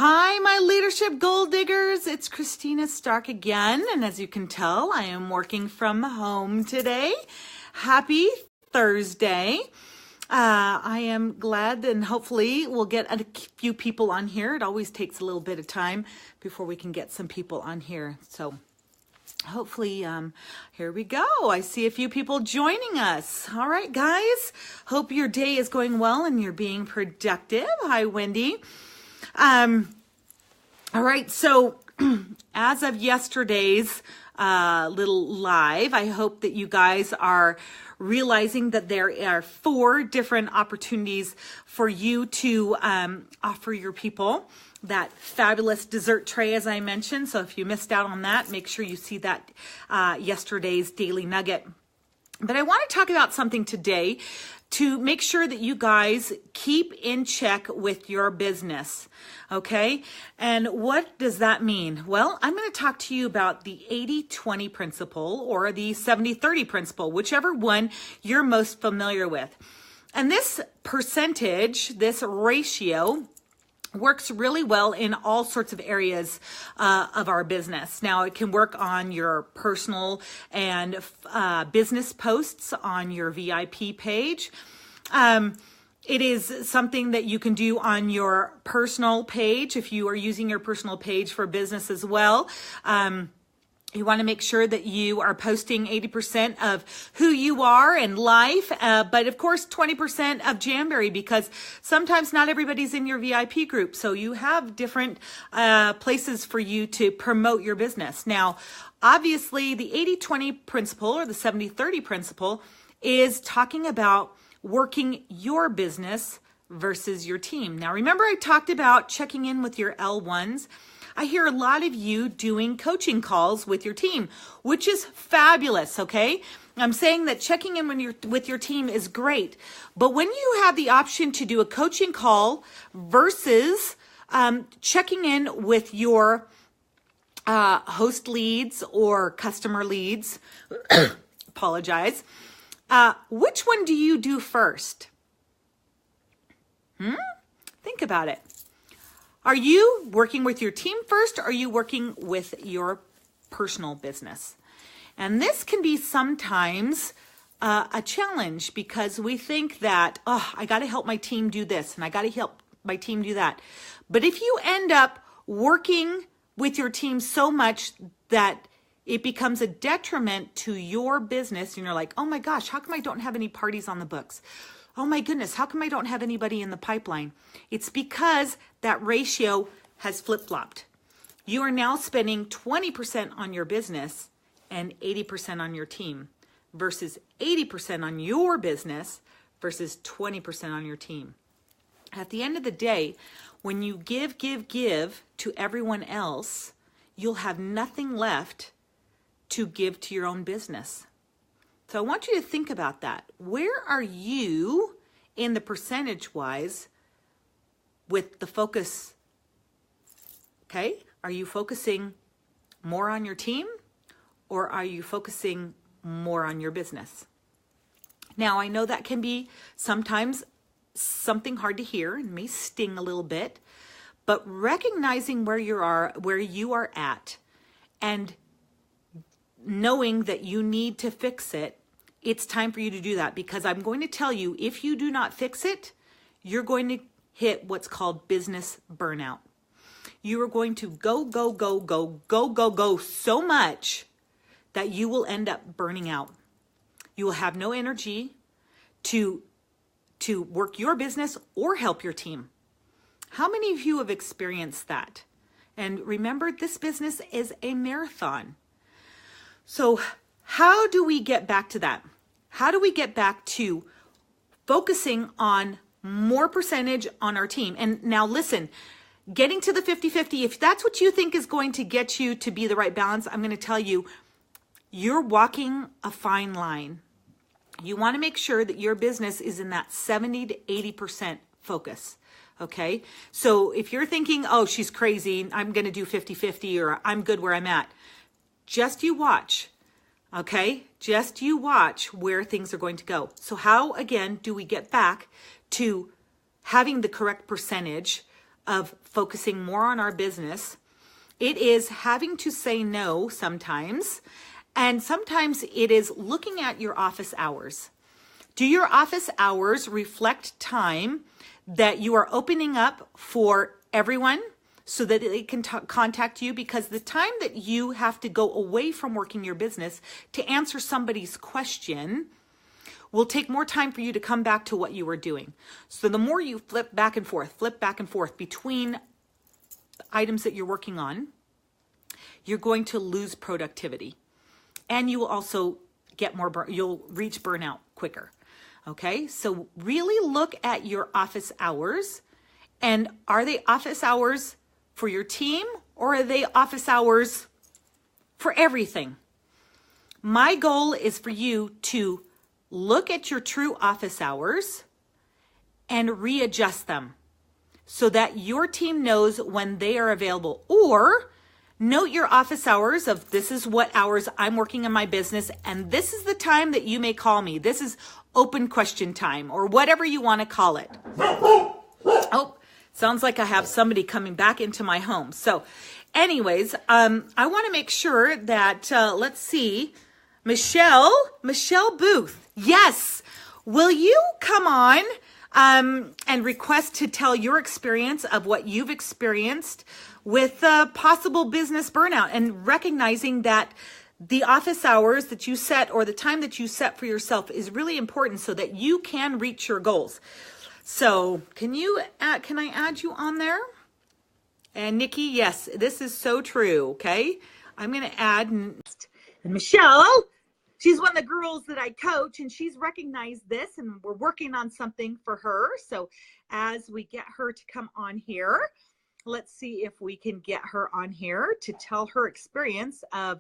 Hi, my leadership gold diggers. It's Christina Stark again. And as you can tell, I am working from home today. Happy Thursday. I am glad and hopefully we'll get a few people on here. It always takes a little bit of time before we can get some people on here. So hopefully, here we go. I see a few people joining us. All right, guys. Hope your day is going well and you're being productive. Hi, Wendy. All right, so as of yesterday's little live, I hope that you guys are realizing that there are 4 different opportunities for you to offer your people that fabulous dessert tray, as I mentioned. So if you missed out on that, make sure you see that yesterday's daily nugget. But I want to talk about something today to make sure that you guys keep in check with your business, okay? And what does that mean? Well, I'm going to talk to you about the 80-20 principle or the 70-30 principle, whichever one you're most familiar with. And this percentage, this ratio, works really well in all sorts of areas of our business. Now, it can work on your personal and business posts on your VIP page. It is something that you can do on your personal page if you are using your personal page for business as well. You want to make sure that you are posting 80% of who you are in life, but of course 20% of Jamberry, because sometimes not everybody's in your VIP group. So you have different places for you to promote your business. Now, obviously the 80-20 principle or the 70-30 principle is talking about working your business versus your team. Now, remember I talked about checking in with your L1s. I hear a lot of you doing coaching calls with your team, which is fabulous, okay? I'm saying that checking in with your team is great, but when you have the option to do a coaching call versus checking in with your host leads or customer leads, apologize, which one do you do first? Think about it. Are you working with your team first, or are you working with your personal business? And this can be sometimes a challenge because we think that, oh, I got to help my team do this and I got to help my team do that. But if you end up working with your team so much that it becomes a detriment to your business and you're like, oh my gosh, how come I don't have any parties on the books? Oh my goodness, how come I don't have anybody in the pipeline? It's because that ratio has flip-flopped. You are now spending 20% on your business and 80% on your team versus 80% on your business versus 20% on your team. At the end of the day, when you give to everyone else, you'll have nothing left to give to your own business. So I want you to think about that. Where are you in the percentage-wise with the focus? Okay, are you focusing more on your team or are you focusing more on your business? Now, I know that can be sometimes something hard to hear and may sting a little bit, but recognizing where you are at and knowing that you need to fix it, it's time for you to do that, because I'm going to tell you, if you do not fix it, you're going to hit what's called business burnout. You are going to go so much that you will end up burning out. You will have no energy to work your business or help your team. How many of you have experienced that? And remember, this business is a marathon. So how do we get back to that? How do we get back to focusing on more percentage on our team? And now listen, getting to the 50-50, if that's what you think is going to get you to be the right balance, I'm going to tell you, you're walking a fine line. You want to make sure that your business is in that 70 to 80% focus. Okay. So if you're thinking, oh, she's crazy, I'm going to do 50-50, or I'm good where I'm at. Just you watch, okay? Just you watch where things are going to go. So how, again, do we get back to having the correct percentage of focusing more on our business, it is having to say no sometimes. And sometimes it is looking at your office hours. Do your office hours reflect time that you are opening up for everyone so that they can contact you? Because the time that you have to go away from working your business to answer somebody's question will take more time for you to come back to what you were doing. So the more you flip back and forth between items that you're working on, you're going to lose productivity. And you will also get more, you'll reach burnout quicker. Okay, so really look at your office hours, and are they office hours for your team, or are they office hours for everything? My goal is for you to look at your true office hours and readjust them so that your team knows when they are available, or note your office hours of this is what hours I'm working in my business, and this is the time that you may call me. This is open question time, or whatever you want to call it. Oh, sounds like I have somebody coming back into my home. So anyways, I want to make sure that, let's see, Michelle Booth. Yes. Will you come on and request to tell your experience of what you've experienced with possible business burnout, and recognizing that the office hours that you set, or the time that you set for yourself, is really important so that you can reach your goals. So can I add you on there? And Nikki, yes, this is so true. Okay. I'm going to add, and Michelle, she's one of the girls that I coach, and she's recognized this, and we're working on something for her. So as we get her to come on here, let's see if we can get her on here to tell her experience of,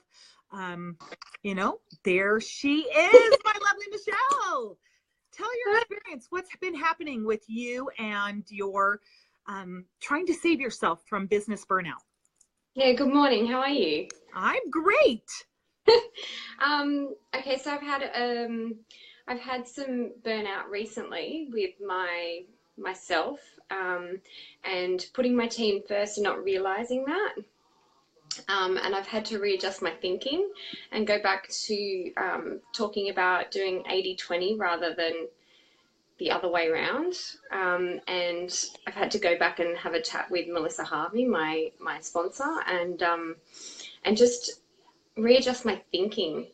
there she is, my lovely Michelle. Tell your experience. What's been happening with you and your trying to save yourself from business burnout? Yeah, good morning. How are you? I'm great. Okay, so I've had some burnout recently with myself, and putting my team first and not realizing that. And I've had to readjust my thinking and go back to talking about doing 80-20 rather than the other way around. And I've had to go back and have a chat with Melissa Harvey, my sponsor, and just readjust my thinking.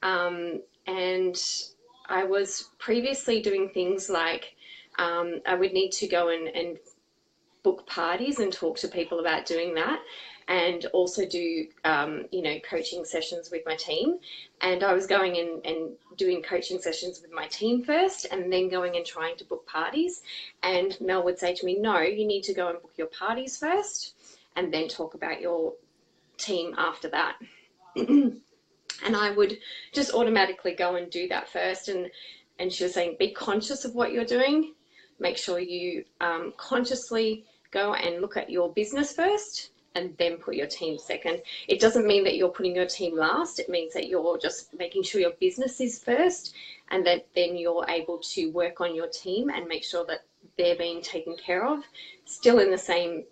And I was previously doing things like I would need to go and book parties and talk to people about doing that, and also do coaching sessions with my team. And I was going in and doing coaching sessions with my team first, and then going and trying to book parties. And Mel would say to me, no, you need to go and book your parties first and then talk about your team after that. And I would just automatically go and do that first. And she was saying, be conscious of what you're doing. Make sure you consciously go and look at your business first and then put your team second. It doesn't mean that you're putting your team last. It means that you're just making sure your business is first, and that then you're able to work on your team and make sure that they're being taken care of. Still in the same,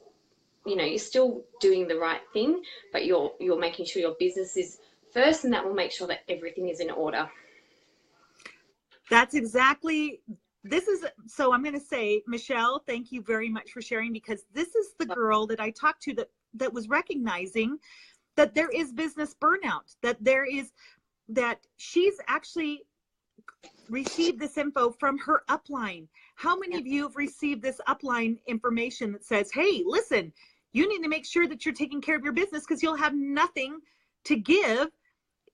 you're still doing the right thing, but you're making sure your business is first, and that will make sure that everything is in order. That's exactly, so I'm going to say, Michelle, thank you very much for sharing, because this is the girl that I talked to that was recognizing that there is business burnout, that she's actually received this info from her upline. How many of you have received this upline information that says, hey, listen, you need to make sure that you're taking care of your business, because you'll have nothing to give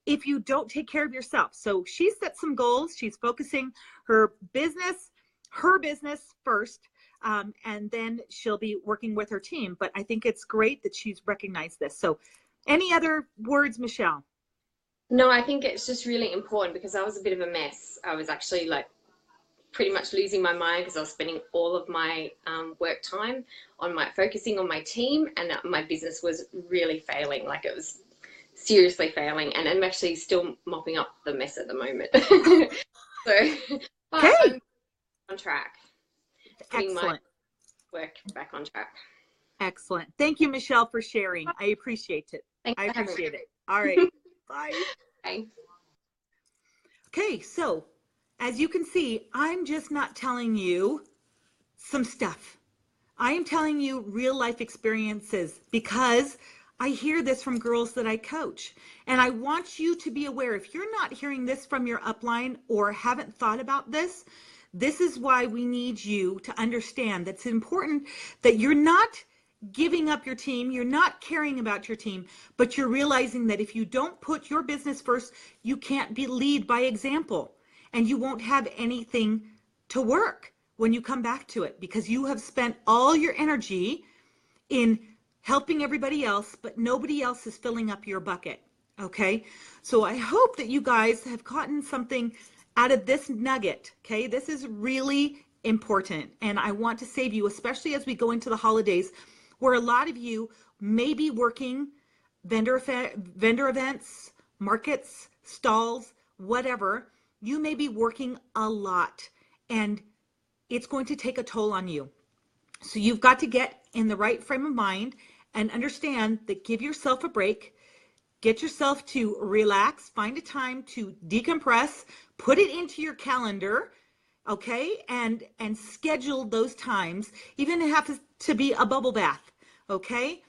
if you don't take care of yourself. So she set some goals. She's focusing her business first, and then she'll be working with her team. But I think it's great that she's recognized this. So any other words, Michelle? No, I think it's just really important, because I was a bit of a mess. I was actually pretty much losing my mind, because I was spending all of my work time focusing on my team, and my business was really failing. It was seriously failing, and I'm actually still mopping up the mess at the moment. So, but okay. I'm on track. Excellent. My work back on track. Excellent. Thank you, Michelle, for sharing. I appreciate it. Thanks I for having appreciate me. it. All right. Bye. Bye. Okay, so as you can see, I'm just not telling you some stuff. I am telling you real life experiences because I hear this from girls that I coach. And I want you to be aware, if you're not hearing this from your upline or haven't thought about this, this is why we need you to understand that it's important that you're not giving up your team, you're not caring about your team, but you're realizing that if you don't put your business first, you can't be lead by example, and you won't have anything to work when you come back to it because you have spent all your energy in helping everybody else, but nobody else is filling up your bucket. Okay, so I hope that you guys have gotten something out of this nugget. Okay, this is really important, and I want to save you, especially as we go into the holidays, where a lot of you may be working vendor events, markets, stalls, whatever. You may be working a lot, and it's going to take a toll on you. So you've got to get in the right frame of mind and understand that give yourself a break, get yourself to relax, find a time to decompress, put it into your calendar, okay, and schedule those times. Even it has to be a bubble bath, okay?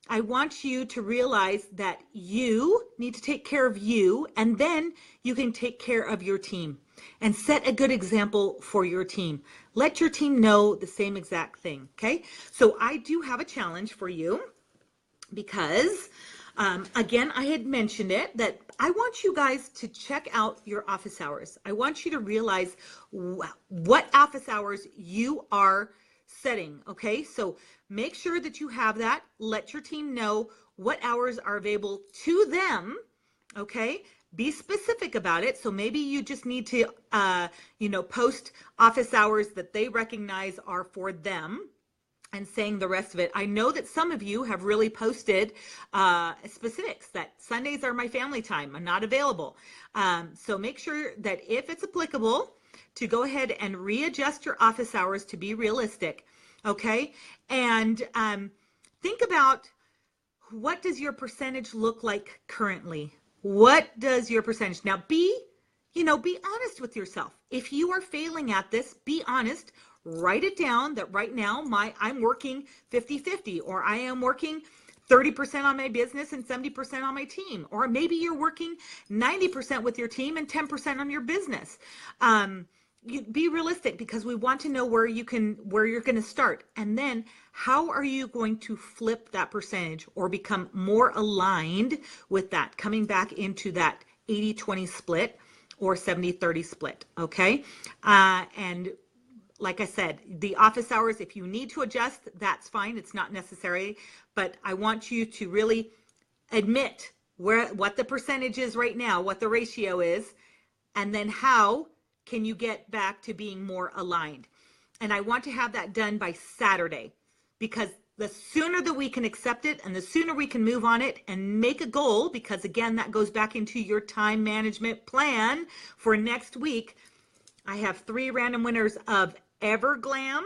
I want you to realize that you need to take care of you, and then you can take care of your team and set a good example for your team. Let your team know the same exact thing, okay? So I do have a challenge for you because, again, I had mentioned it, that I want you guys to check out your office hours. I want you to realize what office hours you are setting, okay? So make sure that you have that. Let your team know what hours are available to them, okay? Be specific about it. So maybe you just need to, post office hours that they recognize are for them, and saying the rest of it. I know that some of you have really posted specifics that Sundays are my family time. I'm not available. So make sure that if it's applicable, to go ahead and readjust your office hours to be realistic. Okay. And think about, what does your percentage look like currently? What does your percentage? Now be honest with yourself. If you are failing at this, be honest. Write it down that right now I'm working 50-50, or I am working 30% on my business and 70% on my team. Or maybe you're working 90% with your team and 10% on your business. You be realistic, because we want to know where you're going to start. And then how are you going to flip that percentage or become more aligned with that, coming back into that 80-20 split or 70-30 split. Okay. And like I said, the office hours, if you need to adjust, that's fine. It's not necessary, but I want you to really admit what the percentage is right now, what the ratio is, and then how can you get back to being more aligned. And I want to have that done by Saturday, because the sooner that we can accept it and the sooner we can move on it and make a goal, because again, that goes back into your time management plan for next week. I have 3 random winners of Everglam.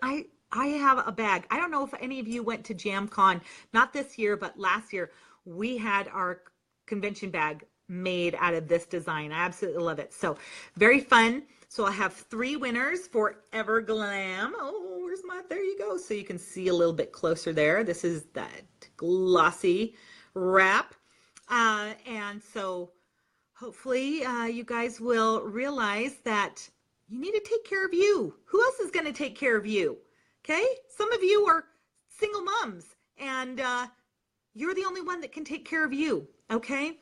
I have a bag. I don't know if any of you went to JamCon, not this year, but last year. We had our convention bag made out of this design. I absolutely love it. So very fun. So I have 3 winners for Everglam. Oh, there you go. So you can see a little bit closer there. This is that glossy wrap. And so hopefully you guys will realize that you need to take care of you. Who else is going to take care of you? Okay. Some of you are single moms, and you're the only one that can take care of you. Okay.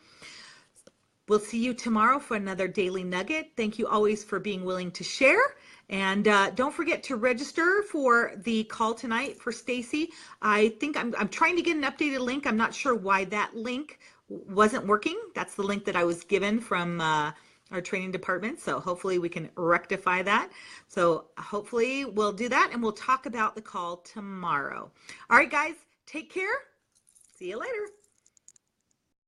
We'll see you tomorrow for another Daily Nugget. Thank you always for being willing to share. And don't forget to register for the call tonight for Stacy. I think I'm trying to get an updated link. I'm not sure why that link wasn't working. That's the link that I was given from our training department. So hopefully we can rectify that. So hopefully we'll do that, and we'll talk about the call tomorrow. All right, guys, take care. See you later.